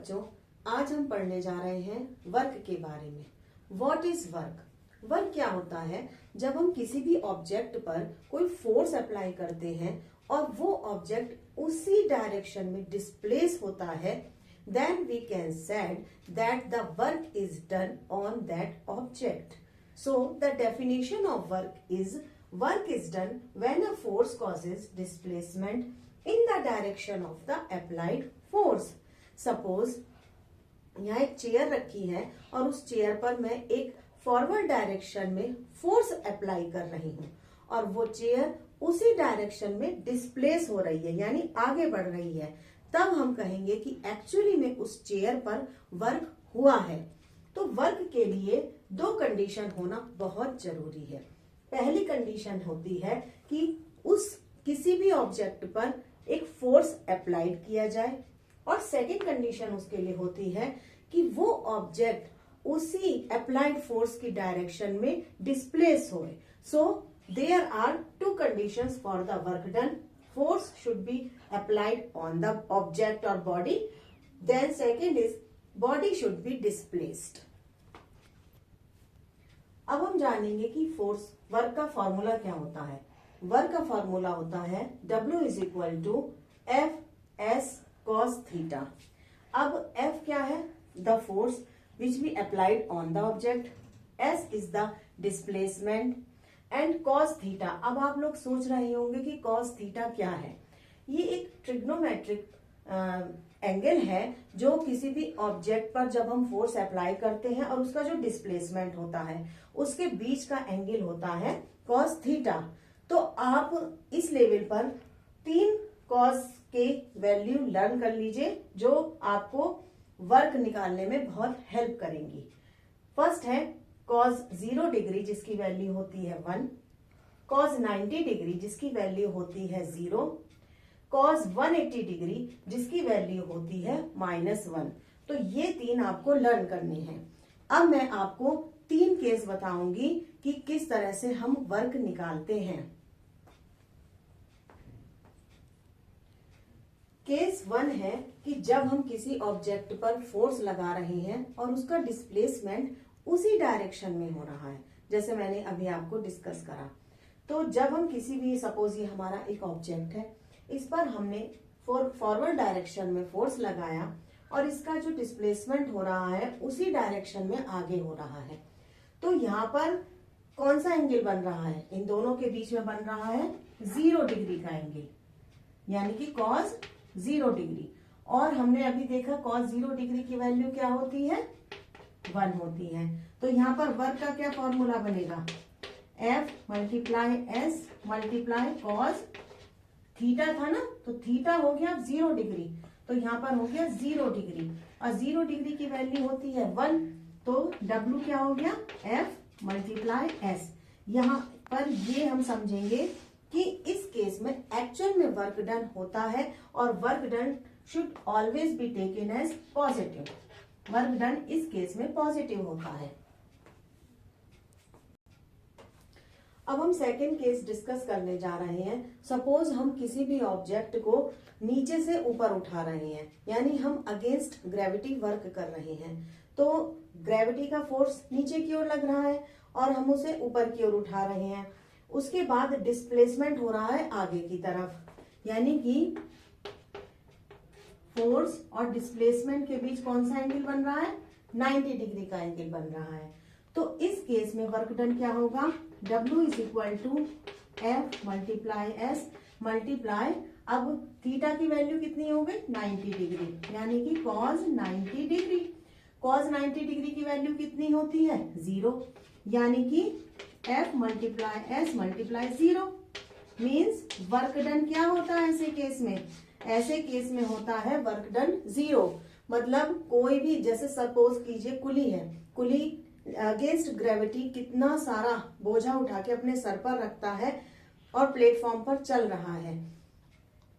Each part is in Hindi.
बच्चों, आज हम पढ़ने जा रहे हैं वर्क के बारे में। What is work? वर्क क्या होता है? जब हम किसी भी ऑब्जेक्ट पर कोई फोर्स अप्लाई करते हैं और वो ऑब्जेक्ट उसी डायरेक्शन में डिस्प्लेस होता है, then we can said that the work is done on that object. So the definition of work is done when a force causes displacement in the direction of the applied force. Suppose यहाँ एक चेयर रखी है और उस चेयर पर मैं एक फॉरवर्ड डायरेक्शन में फोर्स अप्लाई कर रही हूँ और वो चेयर उसी डायरेक्शन में डिस्प्लेस हो रही है, यानी आगे बढ़ रही है। तब हम कहेंगे कि एक्चुअली में उस चेयर पर वर्क हुआ है। तो वर्क के लिए दो कंडीशन होना बहुत जरूरी है। पहली कंडीशन होती है कि उस किसी भी ऑब्जेक्ट पर एक फोर्स अप्लाइड किया जाए और सेकेंड कंडीशन उसके लिए होती है कि वो ऑब्जेक्ट उसी अप्लाइड फोर्स की डायरेक्शन में डिस्प्लेस होए। So there are two conditions for the work done. Force should be applied on the object or body. Then second is body should be displaced. अब हम जानेंगे कि फोर्स वर्क का फॉर्मूला क्या होता है। वर्क का फॉर्मूला होता है W is equal to F S cos theta. अब F क्या है? The force which we applied on the object. S is the displacement. And cos theta. अब आप लोग सोच रहे होंगे कि कॉस थीटा क्या है। ये एक ट्रिग्नोमेट्रिक एंगल है जो किसी भी ऑब्जेक्ट पर जब हम फोर्स अप्लाई करते हैं और उसका जो डिस्प्लेसमेंट होता है उसके बीच का एंगल होता है कॉस थीटा। तो आप इस लेवल पर 3 कॉस के वैल्यू लर्न कर लीजिए जो आपको वर्क निकालने में बहुत हेल्प करेंगी। फर्स्ट है cos 0 डिग्री जिसकी वैल्यू होती है 1, cos 90 डिग्री जिसकी वैल्यू होती है 0, cos 180 डिग्री जिसकी वैल्यू होती है -1। तो ये 3 आपको लर्न करने हैं। अब मैं आपको 3 केस बताऊंगी कि किस तरह से हम वर्क निकालते हैं। केस 1 है कि जब हम किसी ऑब्जेक्ट पर फोर्स लगा रहे हैं और उसका डिस्प्लेसमेंट उसी डायरेक्शन में हो रहा है, जैसे मैंने अभी आपको डिस्कस करा। तो जब हम किसी भी, सपोज ये हमारा एक ऑब्जेक्ट है, इस पर हमने फॉरवर्ड डायरेक्शन में फोर्स लगाया और इसका जो डिस्प्लेसमेंट हो रहा है उसी डायरेक्शन में आगे हो रहा है। तो यहाँ पर कौन सा एंगल बन रहा है? इन दोनों के बीच में बन रहा है 0 डिग्री का एंगल, यानी कि cos 0 डिग्री। और हमने अभी देखा cos 0 डिग्री की वैल्यू क्या होती है? 1 होती है। तो यहाँ पर वर्क का क्या फॉर्मूला बनेगा? F multiply S multiply cos theta था ना, तो थीटा हो गया 0 डिग्री, तो यहाँ पर हो गया 0 डिग्री और 0 डिग्री की वैल्यू होती है 1, तो W क्या हो गया? F multiply S। यहाँ पर ये हम समझेंगे कि इस केस में एक्चुअल में वर्क डन होता है और work done should always be taken as positive. Work done इस केस में पॉजिटिव होता है। अब हम सेकेंड केस डिस्कस करने जा रहे हैं। सपोज हम किसी भी ऑब्जेक्ट को नीचे से ऊपर उठा रहे हैं, यानी हम अगेंस्ट ग्रेविटी वर्क कर रहे हैं। तो ग्रेविटी का फोर्स नीचे की ओर लग रहा है और हम उसे ऊपर की ओर उठा रहे हैं। उसके बाद डिस्प्लेसमेंट हो रहा है आगे की तरफ, यानी कि फोर्स और डिस्प्लेसमेंट के बीच कौन सा एंगल बन रहा है? 90 डिग्री का एंगल बन रहा है। तो इस केस में वर्क डन क्या होगा? W is equal to F multiply S multiply, अब थीटा की वैल्यू कितनी हो गई? 90 डिग्री, यानी कि cos 90 डिग्री। cos 90 डिग्री की वैल्यू कितनी होती है? 0, यानी कि F multiply S multiply 0 means work done क्या होता है ऐसे केस में? ऐसे केस में होता है वर्क डन 0। मतलब कोई भी, जैसे सपोज कीजिए कुली है, कुली अगेंस्ट ग्रेविटी कितना सारा बोझा उठा के अपने सर पर रखता है और प्लेटफॉर्म पर चल रहा है।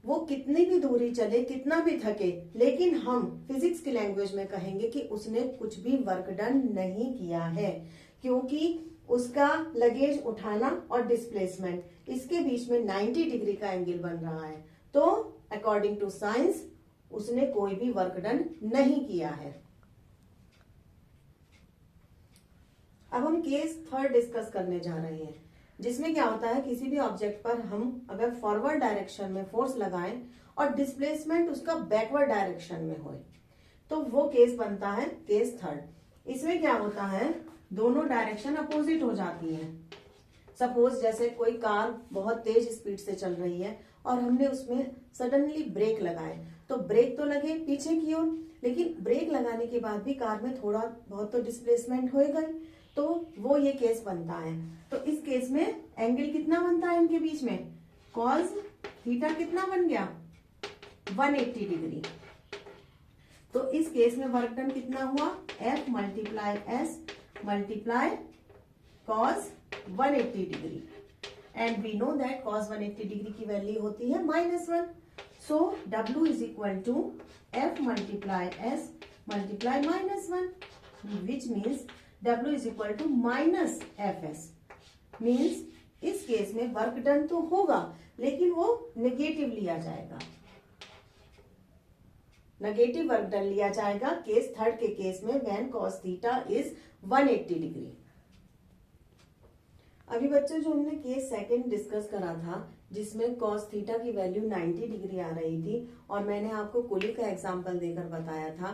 वो कितनी भी दूरी चले, कितना भी थके, लेकिन हम फिजिक्स की लैंग्वेज में कहेंगे कि उसने कुछ भी वर्क डन नहीं किया है, क्योंकि उसका लगेज उठाना और डिस्प्लेसमेंट इसके बीच में 90 डिग्री का एंगल बन रहा है। तो अकॉर्डिंग टू साइंस उसने कोई भी वर्क डन नहीं किया है। अब हम केस थर्ड डिस्कस करने जा रहे हैं, जिसमें क्या होता है, किसी भी ऑब्जेक्ट पर हम अगर फॉरवर्ड डायरेक्शन में फोर्स लगाएं और डिस्प्लेसमेंट उसका बैकवर्ड डायरेक्शन में हो, तो वो केस बनता है केस थर्ड। इसमें क्या होता है, दोनों डायरेक्शन अपोजिट हो जाती हैं। सपोज जैसे कोई कार बहुत तेज स्पीड से चल रही है और हमने उसमें सडनली ब्रेक लगाए, तो ब्रेक तो लगे पीछे की ओर, लेकिन ब्रेक लगाने के बाद भी कार में थोड़ा बहुत तो डिस्प्लेसमेंट होएगा ही, तो वो ये केस बनता है। तो इस केस में एंगल कितना बनता है इनके बीच में, कॉस थीटा कितना बन गया, 180 डिग्री। तो इस केस में वर्क डन कितना हुआ, F multiply S multiply cos 180 degree, and we know that cos 180 degree की वैल्यू होती है -1। So W is equal to F multiply S multiply -1, which means W is equal to -FS। Means इस केस में वर्क डन तो होगा लेकिन वो नेगेटिव लिया जाएगा, नेगेटिव वर्क डन लिया जाएगा केस थर्ड के केस में, when cos theta is 180 degree. अभी बच्चों जो हमने केस सेकंड डिस्कस करा था, जिसमें कॉस थीटा की वैल्यू 90 डिग्री आ रही थी और मैंने आपको कुली का एग्जांपल देकर बताया था,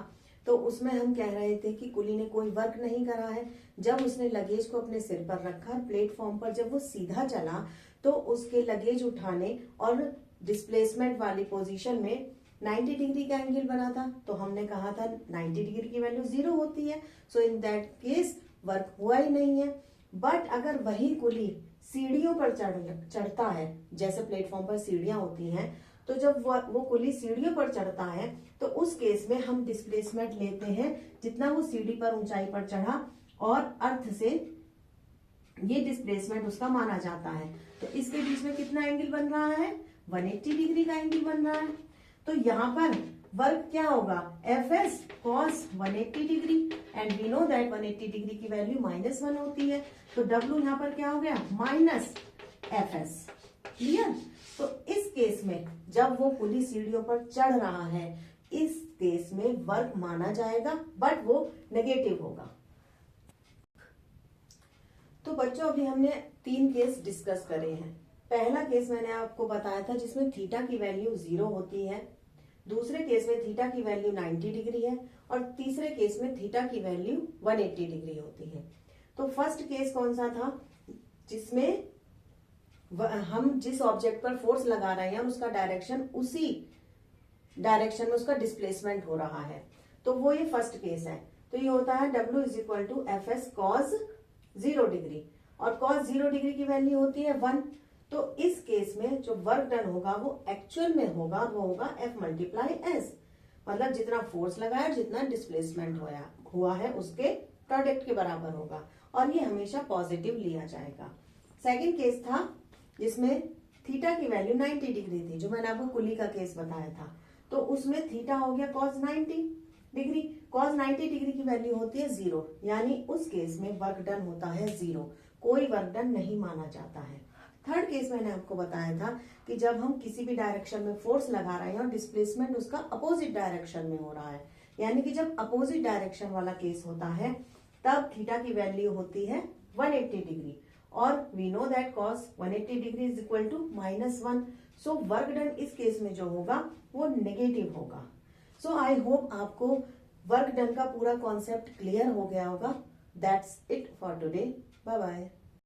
तो उसमें हम कह रहे थे कि कुली ने कोई वर्क नहीं करा है। जब उसने लगेज को अपने सिर पर रखा, प्लेटफॉर्म पर जब वो सीधा चला, तो उसके लगेज उठाने और डिस्प्लेसमेंट वाली पोजीशन में 90 डिग्री का एंगल बना था। तो हमने कहा था 90 डिग्री की वैल्यू 0 होती है, सो इन दैट केस वर्क हुआ ही नहीं है। बट अगर वही कुली सीढ़ियों पर चढ़ता है, जैसे प्लेटफॉर्म पर सीढ़ियां होती हैं, तो जब वो कुली सीढ़ियों पर चढ़ता है, तो उस केस में हम डिस्प्लेसमेंट लेते हैं जितना वो सीढ़ी पर ऊंचाई पर चढ़ा, और अर्थ से ये डिस्प्लेसमेंट उसका माना जाता है। तो इसके बीच में कितना एंगल बन रहा है, 180 डिग्री का एंगल बन रहा है। तो यहाँ पर वर्क क्या होगा, Fs cos 180 degree, and we know that 180 degree की वैल्यू -1 होती है। तो W यहाँ पर क्या हो गया, -Fs। क्लियर। तो इस केस में जब वो पुलिस सीढ़ियों पर चढ़ रहा है, इस केस में वर्क माना जाएगा, बट वो नेगेटिव होगा। तो बच्चों अभी हमने 3 केस डिस्कस करे हैं। पहला केस मैंने आपको बताया था जिसमें थीटा की वैल्यू 0 होती है, दूसरे केस में थीटा की वैल्यू 90 डिग्री है, और तीसरे केस में थीटा की वैल्यू 180 डिग्री होती है। तो फर्स्ट केस कौन सा था, जिसमें हम जिस ऑब्जेक्ट पर फोर्स लगा रहे हैं उसका डायरेक्शन, उसी डायरेक्शन में उसका डिस्प्लेसमेंट हो रहा है, तो वो ये फर्स्ट केस है। तो ये होता है W is equal to Fs cos 0 degree, और cos 0 डिग्री की वैल्यू होती है 1। तो इस केस में जो वर्क डन होगा वो एक्चुअल में होगा, वो होगा F मल्टीप्लाई S, मतलब जितना फोर्स लगाया जितना डिस्प्लेसमेंट हुआ है उसके प्रोडक्ट के बराबर होगा, और ये हमेशा पॉजिटिव लिया जाएगा। सेकंड केस था जिसमें थीटा की वैल्यू 90 डिग्री थी, जो मैंने आपको कुली का केस बताया था। तो उसमें थीटा हो गया cos 90 डिग्री, cos 90 डिग्री की वैल्यू होती है 0, यानी उस केस में वर्क डन होता है 0, कोई वर्क डन नहीं माना जाता है। थर्ड केस मैंने आपको बताया था कि जब हम किसी भी डायरेक्शन में फोर्स लगा रहे हैं और डिस्प्लेसमेंट उसका अपोजिट डायरेक्शन में हो रहा है, यानी कि जब अपोजिट डायरेक्शन वाला केस होता है, तब थीटा की वैल्यू होती है 180 डिग्री, और we know that cos 180 degree is equal to -1। So work done इस केस में जो होगा वो नेगेटिव होगा। सो आई होप आपको वर्क डन का पूरा कॉन्सेप्ट क्लियर हो गया होगा। That's it for today, bye bye.